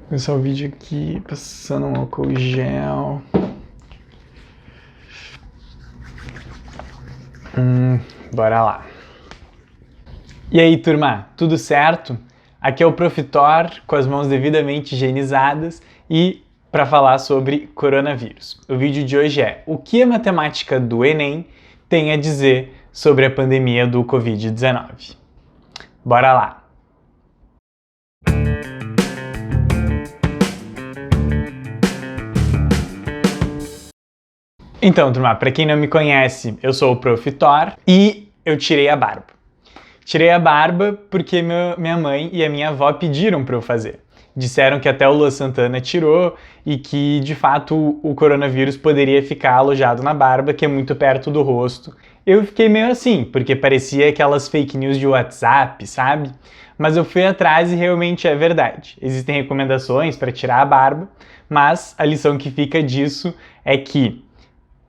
Começar o vídeo aqui, passando um álcool gel. Bora lá. E aí, turma, tudo certo? Aqui é o Profitor, com as mãos devidamente higienizadas e para falar sobre coronavírus. O vídeo de hoje é: o que a matemática do Enem tem a dizer sobre a pandemia do Covid-19? Bora lá! Então, turma, para quem não me conhece, eu sou o Profitor e eu tirei a barba. Tirei a barba porque minha mãe e a minha avó pediram para eu fazer. Disseram que até o Luan Santana tirou e que, de fato, o coronavírus poderia ficar alojado na barba, que é muito perto do rosto. Eu fiquei meio assim, porque parecia aquelas fake news de WhatsApp, sabe? Mas eu fui atrás e realmente é verdade. Existem recomendações para tirar a barba, mas a lição que fica disso é que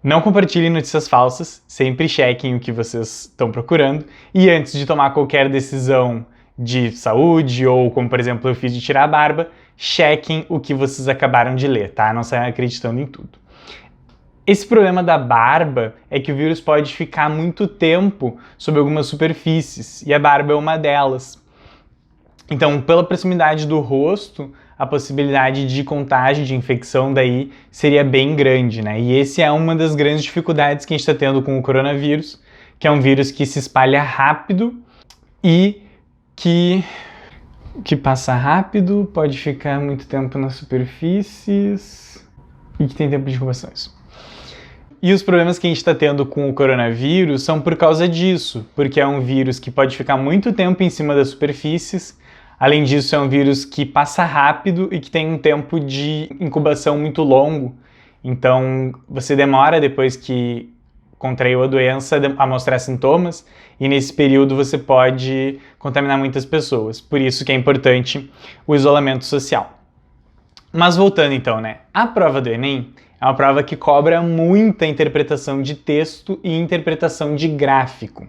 não compartilhem notícias falsas, sempre chequem o que vocês estão procurando e antes de tomar qualquer decisão de saúde ou, como por exemplo eu fiz de tirar a barba, chequem o que vocês acabaram de ler, tá? Não saiam acreditando em tudo. Esse problema da barba é que o vírus pode ficar muito tempo sobre algumas superfícies e a barba é uma delas. Então, pela proximidade do rosto, a possibilidade de contágio, de infecção daí seria bem grande, né? E esse é uma das grandes dificuldades que a gente está tendo com o coronavírus, que é um vírus que se espalha rápido e que passa rápido, pode ficar muito tempo nas superfícies e que tem tempo de incubação. E os problemas que a gente está tendo com o coronavírus são por causa disso, porque é um vírus que pode ficar muito tempo em cima das superfícies. Além disso, é um vírus que passa rápido e que tem um tempo de incubação muito longo. Então, você demora depois que contraiu a doença a mostrar sintomas e nesse período você pode contaminar muitas pessoas. Por isso que é importante o isolamento social. Mas voltando então, né? A prova do Enem é uma prova que cobra muita interpretação de texto e interpretação de gráfico.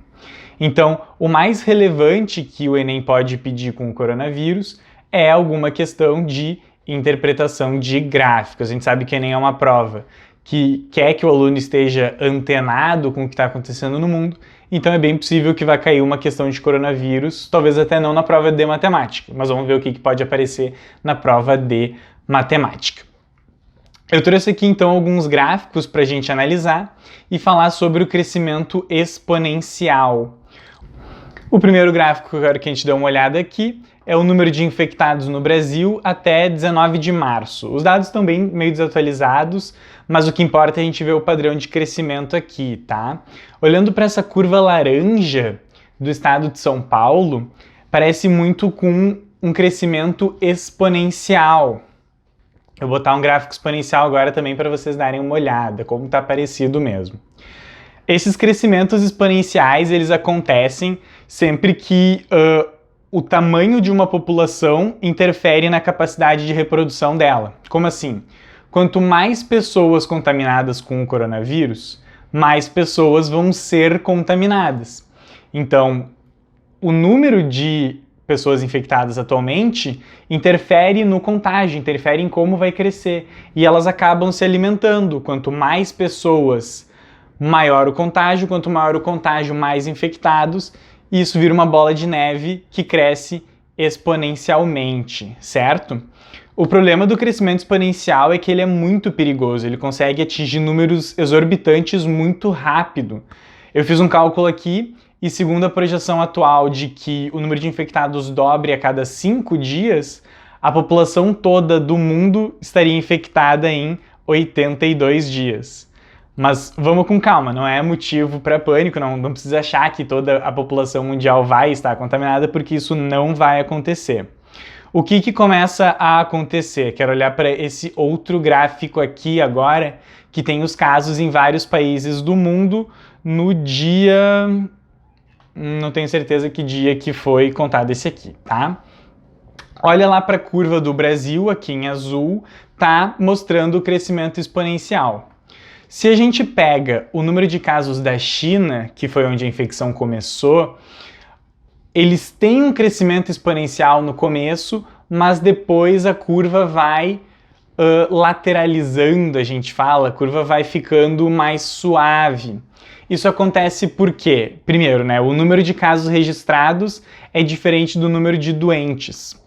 Então, o mais relevante que o Enem pode pedir com o coronavírus é alguma questão de interpretação de gráficos. A gente sabe que o Enem é uma prova que quer que o aluno esteja antenado com o que está acontecendo no mundo, então é bem possível que vai cair uma questão de coronavírus, talvez até não na prova de matemática, mas vamos ver o que pode aparecer na prova de matemática. Eu trouxe aqui então alguns gráficos para a gente analisar e falar sobre o crescimento exponencial. O primeiro gráfico que eu quero que a gente dê uma olhada aqui é o número de infectados no Brasil até 19 de março. Os dados estão bem meio desatualizados, mas o que importa é a gente ver o padrão de crescimento aqui, tá? Olhando para essa curva laranja do estado de São Paulo, parece muito com um crescimento exponencial. Eu vou botar um gráfico exponencial agora também para vocês darem uma olhada, como está parecido mesmo. Esses crescimentos exponenciais, eles acontecem sempre que o tamanho de uma população interfere na capacidade de reprodução dela. Como assim? Quanto mais pessoas contaminadas com o coronavírus, mais pessoas vão ser contaminadas. Então, o número de pessoas infectadas atualmente interfere no contágio, interfere em como vai crescer. E elas acabam se alimentando. Quanto mais pessoas, maior o contágio, quanto maior o contágio, mais infectados, e isso vira uma bola de neve que cresce exponencialmente, certo? O problema do crescimento exponencial é que ele é muito perigoso, ele consegue atingir números exorbitantes muito rápido. Eu fiz um cálculo aqui e segundo a projeção atual de que o número de infectados dobre a cada 5 dias, a população toda do mundo estaria infectada em 82 dias. Mas vamos com calma, não é motivo para pânico, não precisa achar que toda a população mundial vai estar contaminada, porque isso não vai acontecer. O que começa a acontecer? Quero olhar para esse outro gráfico aqui agora, que tem os casos em vários países do mundo no dia... Não tenho certeza que dia que foi contado esse aqui, tá? Olha lá para a curva do Brasil, aqui em azul, tá mostrando o crescimento exponencial. Se a gente pega o número de casos da China, que foi onde a infecção começou, eles têm um crescimento exponencial no começo, mas depois a curva vai lateralizando, a gente fala, a curva vai ficando mais suave. Isso acontece porque, primeiro, né, o número de casos registrados é diferente do número de doentes.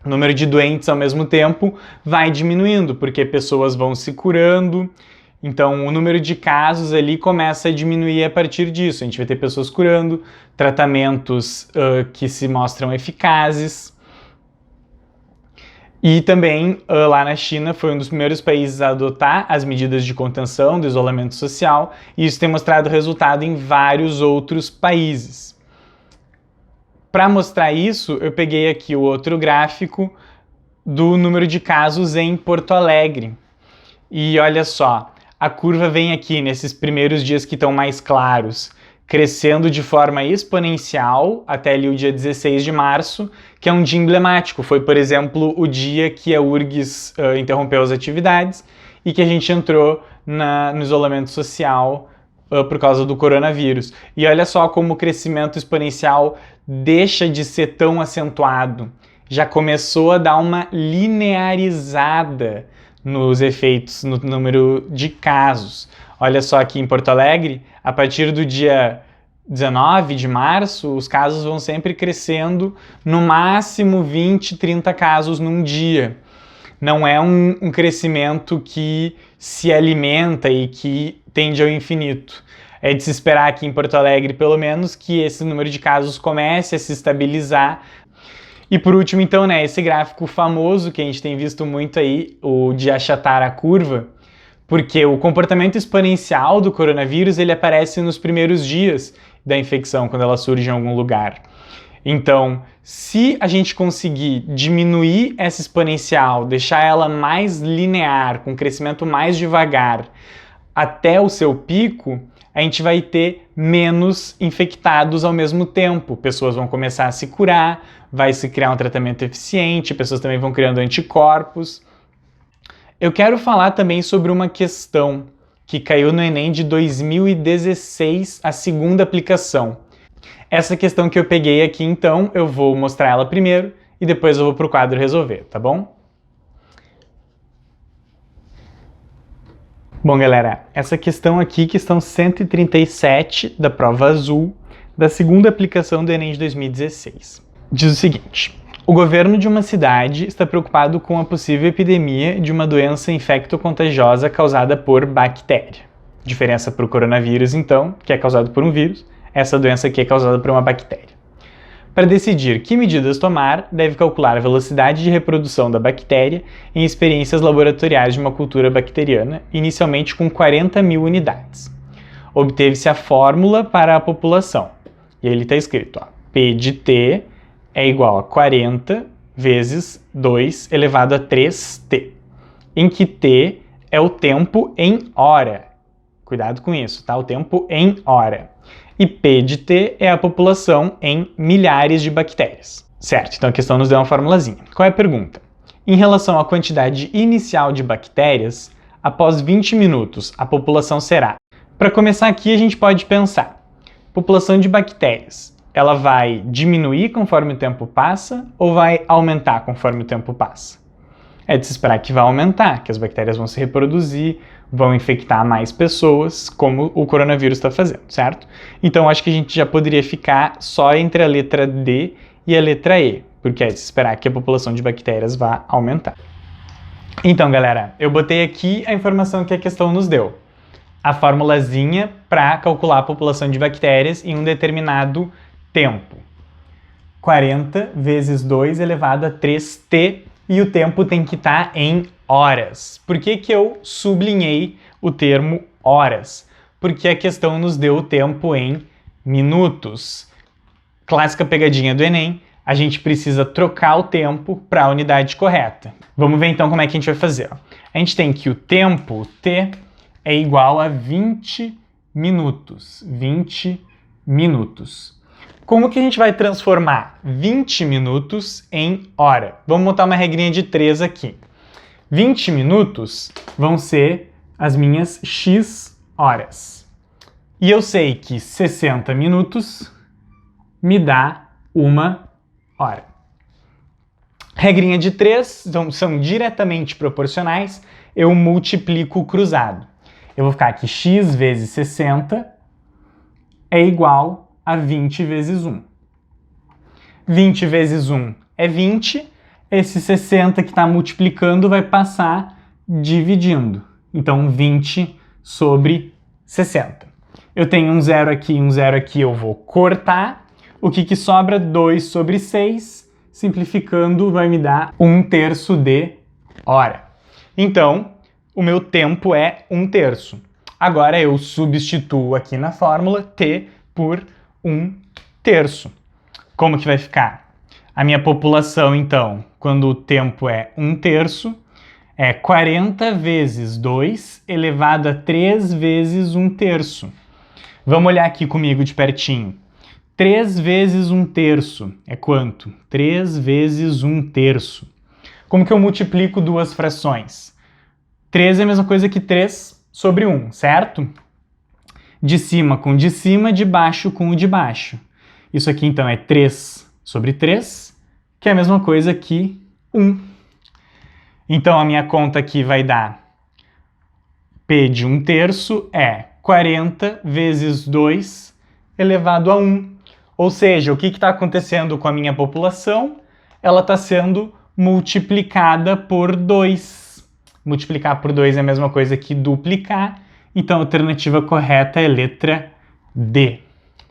O número de doentes, ao mesmo tempo, vai diminuindo, porque pessoas vão se curando. Então, o número de casos ali começa a diminuir a partir disso. A gente vai ter pessoas curando, tratamentos que se mostram eficazes. E também, lá na China, foi um dos primeiros países a adotar as medidas de contenção, do isolamento social, e isso tem mostrado resultado em vários outros países. Para mostrar isso, eu peguei aqui o outro gráfico do número de casos em Porto Alegre. E olha só, a curva vem aqui nesses primeiros dias que estão mais claros, crescendo de forma exponencial até ali o dia 16 de março, que é um dia emblemático. Foi, por exemplo, o dia que a URGS interrompeu as atividades e que a gente entrou no isolamento social por causa do coronavírus. E olha só como o crescimento exponencial deixa de ser tão acentuado. Já começou a dar uma linearizada nos efeitos, no número de casos. Olha só aqui em Porto Alegre, a partir do dia 19 de março, os casos vão sempre crescendo, no máximo 20, 30 casos num dia. Não é um crescimento que se alimenta e que tende ao infinito. É de se esperar aqui em Porto Alegre, pelo menos, que esse número de casos comece a se estabilizar. E por último, então, né, esse gráfico famoso que a gente tem visto muito aí, o de achatar a curva, porque o comportamento exponencial do coronavírus ele aparece nos primeiros dias da infecção, quando ela surge em algum lugar. Então, se a gente conseguir diminuir essa exponencial, deixar ela mais linear, com crescimento mais devagar, até o seu pico, a gente vai ter menos infectados ao mesmo tempo. Pessoas vão começar a se curar, vai se criar um tratamento eficiente, pessoas também vão criando anticorpos. Eu quero falar também sobre uma questão que caiu no Enem de 2016, a segunda aplicação. Essa questão que eu peguei aqui, então, eu vou mostrar ela primeiro e depois eu vou para o quadro resolver, tá bom? Bom, galera, essa questão aqui, questão 137 da prova azul, da segunda aplicação do Enem de 2016. Diz o seguinte: o governo de uma cidade está preocupado com a possível epidemia de uma doença infecto-contagiosa causada por bactéria. Diferença para o coronavírus, então, que é causado por um vírus, essa doença aqui é causada por uma bactéria. Para decidir que medidas tomar, deve calcular a velocidade de reprodução da bactéria em experiências laboratoriais de uma cultura bacteriana, inicialmente com 40 mil unidades. Obteve-se a fórmula para a população. E aí ele está escrito, P de T é igual a 40 vezes 2 elevado a 3T, em que T é o tempo em hora. Cuidado com isso, tá? O tempo em hora. E P de T é a população em milhares de bactérias. Certo, então a questão nos deu uma formulazinha. Qual é a pergunta? Em relação à quantidade inicial de bactérias, após 20 minutos, a população será... Para começar aqui, a gente pode pensar. População de bactérias, ela vai diminuir conforme o tempo passa ou vai aumentar conforme o tempo passa? É de se esperar que vai aumentar, que as bactérias vão se reproduzir, vão infectar mais pessoas, como o coronavírus está fazendo, certo? Então, acho que a gente já poderia ficar só entre a letra D e a letra E, porque é de se esperar que a população de bactérias vá aumentar. Então, galera, eu botei aqui a informação que a questão nos deu. A formulazinha para calcular a população de bactérias em um determinado tempo. 40 vezes 2 elevado a 3T, e o tempo tem que estar em horas. Por que que eu sublinhei o termo horas? Porque a questão nos deu o tempo em minutos. Clássica pegadinha do Enem, a gente precisa trocar o tempo para a unidade correta. Vamos ver então como é que a gente vai fazer. A gente tem que o tempo, T, é igual a 20 minutos. 20 minutos. Como que a gente vai transformar 20 minutos em hora? Vamos montar uma regrinha de 3 aqui. 20 minutos vão ser as minhas X horas. E eu sei que 60 minutos me dá 1 hora. Regrinha de 3, então são diretamente proporcionais, eu multiplico o cruzado. Eu vou ficar aqui x vezes 60 é igual a 20 vezes 1. 20 vezes 1 é 20, esse 60 que está multiplicando vai passar dividindo. Então, 20 sobre 60. Eu tenho um zero aqui, eu vou cortar. O que sobra? 2 sobre 6. Simplificando, vai me dar 1/3 de hora. Então, o meu tempo é 1/3. Agora eu substituo aqui na fórmula t por 1/3. Como que vai ficar? A minha população, então, quando o tempo é 1/3, é 40 vezes 2 elevado a 3 vezes 1/3. Vamos olhar aqui comigo de pertinho. 3 vezes 1/3 é quanto? 3 vezes 1/3. Como que eu multiplico duas frações? 3 é a mesma coisa que 3 sobre 1, certo? De cima com de cima, de baixo com o de baixo. Isso aqui então é 3 sobre 3, que é a mesma coisa que 1. Então a minha conta aqui vai dar P de 1/3 é 40 vezes 2 elevado a 1. Ou seja, o que está acontecendo com a minha população? Ela está sendo multiplicada por 2. Multiplicar por 2 é a mesma coisa que duplicar, então a alternativa correta é a letra D,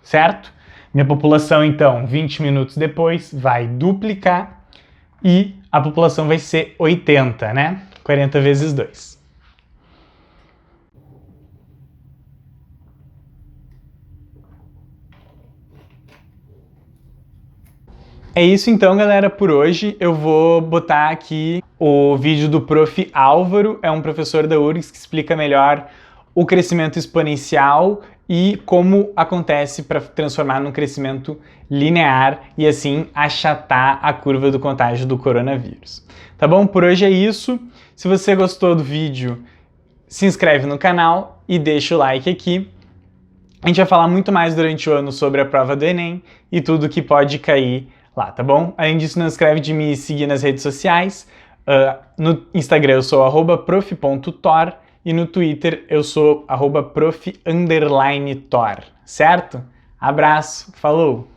certo? Minha população, então, 20 minutos depois, vai duplicar e a população vai ser 80, né? 40 vezes 2. É isso então, galera, por hoje. Eu vou botar aqui o vídeo do Prof. Álvaro, é um professor da URGS que explica melhor o crescimento exponencial e como acontece para transformar num crescimento linear e assim achatar a curva do contágio do coronavírus. Tá bom? Por hoje é isso. Se você gostou do vídeo, se inscreve no canal e deixa o like aqui. A gente vai falar muito mais durante o ano sobre a prova do Enem e tudo que pode cair lá, tá bom? Além disso, não esquece de me seguir nas redes sociais. No Instagram eu sou @prof.tor e no Twitter eu sou @prof_tor, certo? Abraço, falou!